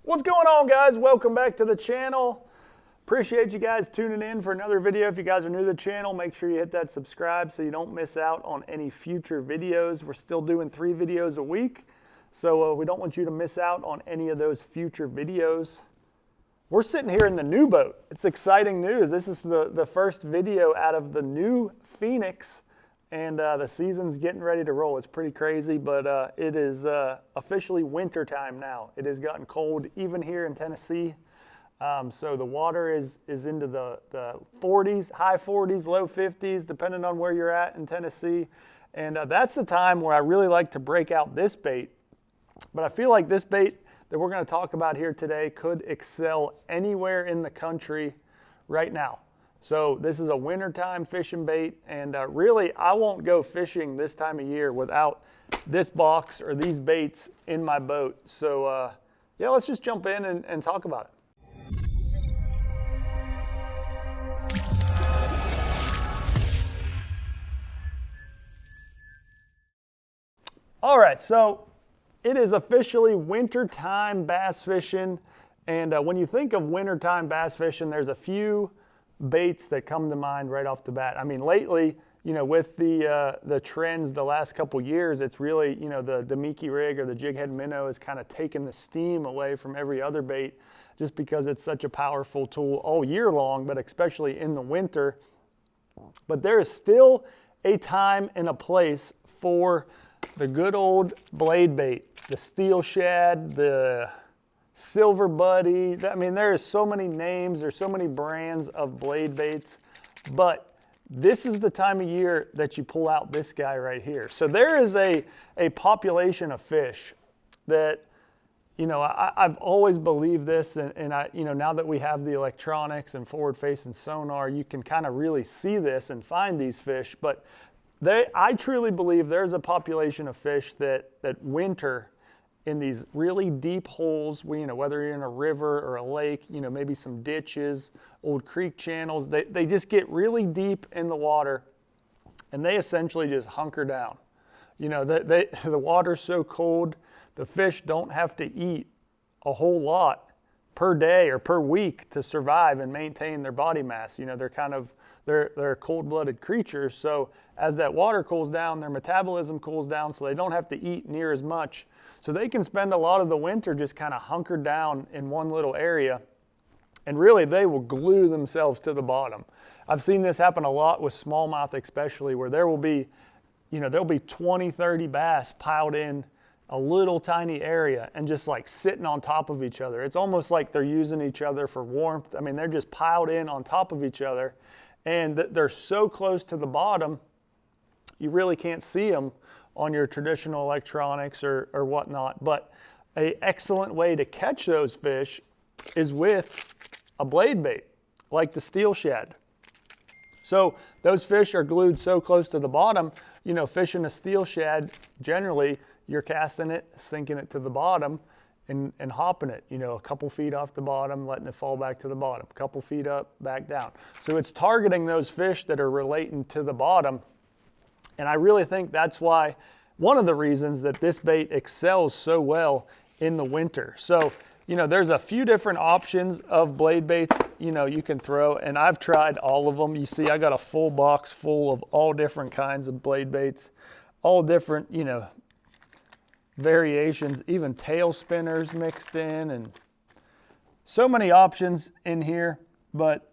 What's going on, guys? Welcome back to the channel. Appreciate you guys tuning in for another video. If you guys are new to the channel, make sure you hit that subscribe so you don't miss out on any future videos. We're still doing 3 videos a week, so we don't want you to miss out on any of those future videos. We're sitting here in the new boat. It's exciting news. This is the first video out of the new Phoenix, and the season's getting ready to roll. It's pretty crazy, but it is officially winter time now. It has gotten cold even here in Tennessee. So the water is into the 40s, high 40s, low 50s, depending on where you're at in Tennessee. And that's the time where I really like to break out this bait. But I feel like this bait that we're going to talk about here today could excel anywhere in the country right now. So this is a wintertime fishing bait, and really I won't go fishing this time of year without this box or these baits in my boat. So yeah, let's just jump in and talk about it. All right, so it is officially wintertime bass fishing, and when you think of wintertime bass fishing, there's a few baits that come to mind right off the bat. I mean, lately, you know, with the trends the last couple years, it's really, you know, the Mickey rig or the jig head minnow has kind of taken the steam away from every other bait just because it's such a powerful tool all year long, but especially in the winter. But there is still a time and a place for the good old blade bait, the steel shad, the silver buddy. I mean, there are so many names, there's so many brands of blade baits, but this is the time of year that you pull out this guy right here. So there is a population of fish that, you know, I've always believed this, and I, you know, now that we have the electronics and forward-facing sonar, you can kind of really see this and find these fish, but I truly believe there's a population of fish that winter in these really deep holes, you know, whether you're in a river or a lake, you know, maybe some ditches, old creek channels, they just get really deep in the water and they essentially just hunker down. You know, the water's so cold, the fish don't have to eat a whole lot per day or per week to survive and maintain their body mass. You know, they're cold-blooded creatures, so as that water cools down, their metabolism cools down, so they don't have to eat near as much. So they can spend a lot of the winter just kind of hunkered down in one little area, and really they will glue themselves to the bottom. I've seen this happen a lot with smallmouth especially, where there will be, you know, there'll be 20, 30 bass piled in a little tiny area and just like sitting on top of each other. It's almost like they're using each other for warmth. I mean, they're just piled in on top of each other, and they're so close to the bottom, you really can't see them on your traditional electronics or whatnot. But an excellent way to catch those fish is with a blade bait, like the steel shad. So those fish are glued so close to the bottom, you know, fishing a steel shad, generally you're casting it, sinking it to the bottom, and hopping it, you know, a couple feet off the bottom, letting it fall back to the bottom, a couple feet up, back down. So it's targeting those fish that are relating to the bottom. And I really think that's why, one of the reasons that this bait excels so well in the winter. So, you know, there's a few different options of blade baits, you know, you can throw, and I've tried all of them. You see, I got a full box full of all different kinds of blade baits, all different, you know, variations, even tail spinners mixed in, and so many options in here. But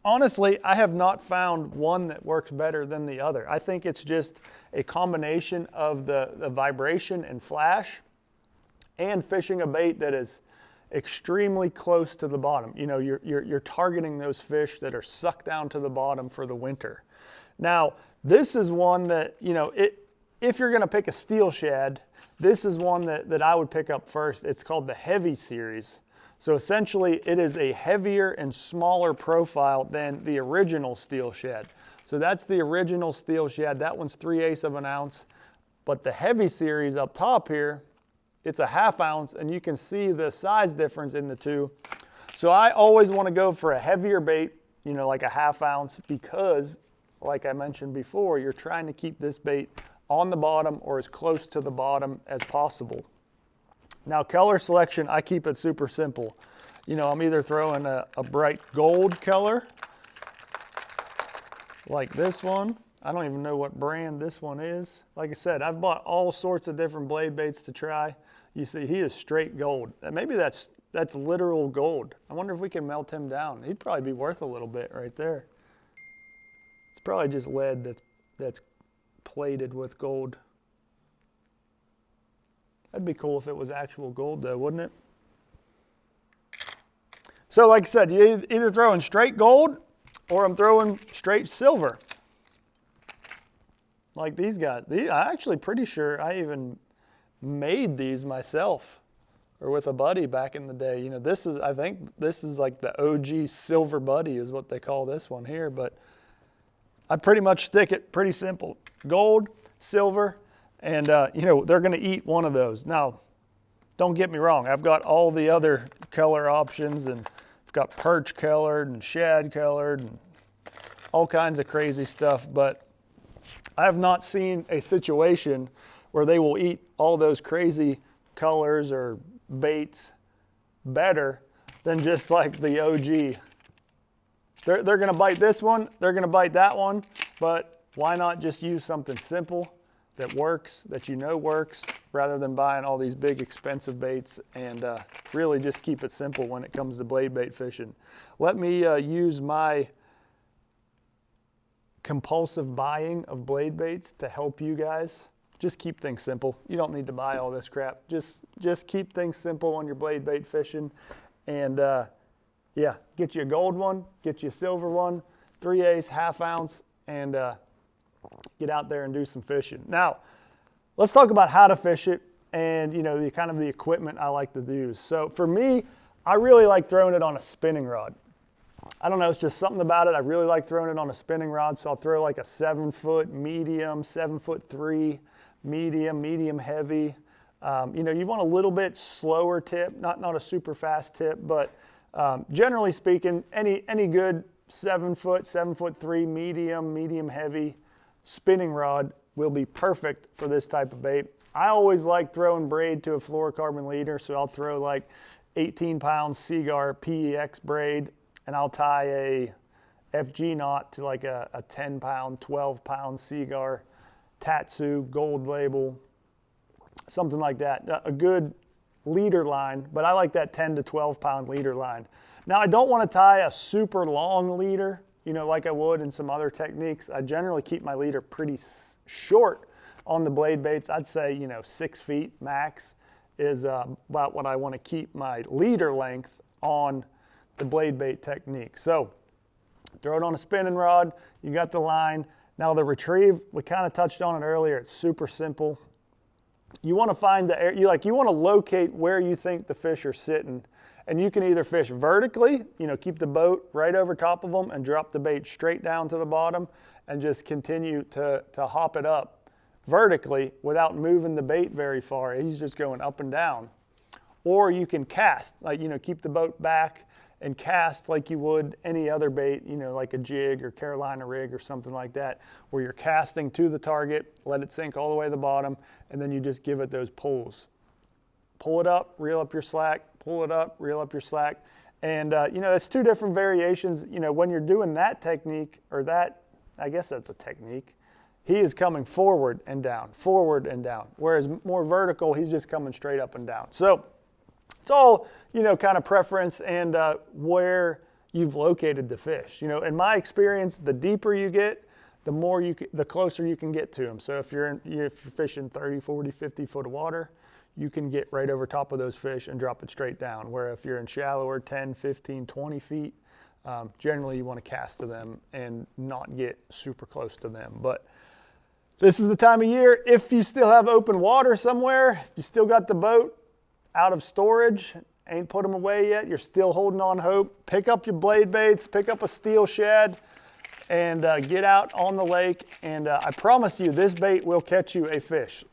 honestly, I have not found one that works better than the other. I think it's just a combination of the vibration and flash and fishing a bait that is extremely close to the bottom. You know, you're targeting those fish that are sucked down to the bottom for the winter. Now, this is one that, you know, if you're going to pick a steel shad, this is one that I would pick up first. It's called the Heavy series. So essentially it is a heavier and smaller profile than the original steel shad. So that's the original steel shad. That one's 3/8 of an ounce. But the Heavy series up top here, it's a 1/2 ounce, and you can see the size difference in the two. So I always want to go for a heavier bait, you know, like a 1/2 ounce, because like I mentioned before, you're trying to keep this bait on the bottom or as close to the bottom as possible. Now color selection, I keep it super simple. You know, I'm either throwing a bright gold color, like this one. I don't even know what brand this one is. Like I said, I've bought all sorts of different blade baits to try. You see, he is straight gold. Maybe that's literal gold. I wonder if we can melt him down. He'd probably be worth a little bit right there. It's probably just lead that's plated with gold. That'd be cool if it was actual gold though, wouldn't it? So like I said, you either throwing straight gold or I'm throwing straight silver. Like these guys. I'm actually pretty sure I even made these myself or with a buddy back in the day. You know, I think this is like the OG silver buddy is what they call this one here, but I pretty much stick it pretty simple. Gold, silver, and you know, they're gonna eat one of those. Now, don't get me wrong, I've got all the other color options, and I've got perch colored and shad colored and all kinds of crazy stuff, but I have not seen a situation where they will eat all those crazy colors or baits better than just like the OG. They're gonna bite this one, they're gonna bite that one, but why not just use something simple that works, that you know works, rather than buying all these big expensive baits, and really just keep it simple when it comes to blade bait fishing. Let me use my compulsive buying of blade baits to help you guys. Just keep things simple. You don't need to buy all this crap. Just keep things simple on your blade bait fishing, and yeah, get you a gold one, get you a silver one, 3/8, ½ ounce, and get out there and do some fishing. Now, let's talk about how to fish it and, you know, the kind of the equipment I like to use. So for me, I really like throwing it on a spinning rod. I don't know, it's just something about it. I really like throwing it on a spinning rod. So I'll throw like a 7-foot medium, 7'3" medium heavy. You know, you want a little bit slower tip, not a super fast tip, but generally speaking, any good 7-foot, 7'3" medium heavy spinning rod will be perfect for this type of bait. I always like throwing braid to a fluorocarbon leader, so I'll throw like 18-pound Seaguar PEX braid, and I'll tie a FG knot to like a 10-pound, 12-pound Seaguar Tatsu gold label, something like that. A good leader line, but I like that 10 to 12-pound leader line. Now, I don't want to tie a super long leader, you know, like I would in some other techniques. I generally keep my leader pretty short on the blade baits. I'd say, you know, 6 feet max is about what I want to keep my leader length on the blade bait technique. So throw it on a spinning rod, you got the line. Now the retrieve, we kind of touched on it earlier, it's super simple. You want to find the air, you want to locate where you think the fish are sitting, and you can either fish vertically, you know, keep the boat right over top of them and drop the bait straight down to the bottom and just continue to hop it up vertically without moving the bait very far. He's just going up and down. Or you can cast, like, you know, keep the boat back and cast like you would any other bait, you know, like a jig or Carolina rig or something like that, where you're casting to the target, let it sink all the way to the bottom, and then you just give it those pulls. Pull it up, reel up your slack, pull it up, reel up your slack. And, you know, it's 2 different variations. You know, when you're doing that technique, or that, I guess that's a technique, he is coming forward and down, whereas more vertical, he's just coming straight up and down. So it's all, you know, kind of preference and where you've located the fish. You know, in my experience, the deeper you get, the closer you can get to them. So if you're fishing 30, 40, 50 foot of water, you can get right over top of those fish and drop it straight down. Where if you're in shallower, 10, 15, 20 feet, generally you want to cast to them and not get super close to them. But this is the time of year, if you still have open water somewhere, if you still got the boat out of storage, ain't put them away yet, you're still holding on hope, pick up your blade baits, pick up a steel shad, and get out on the lake. And I promise you, this bait will catch you a fish.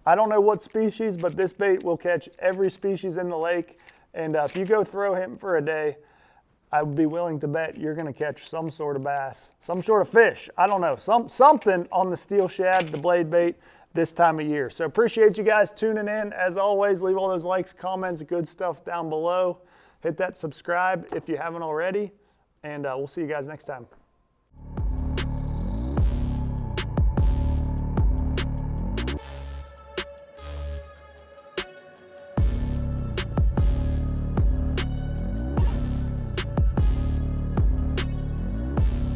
I don't know what species, but this bait will catch every species in the lake. And if you go throw him for a day, I would be willing to bet you're going to catch some sort of bass, some sort of fish. I don't know, something on the steel shad, the blade bait, this time of year. So appreciate you guys tuning in. As always, leave all those likes, comments, good stuff down below. Hit that subscribe if you haven't already, and we'll see you guys next time.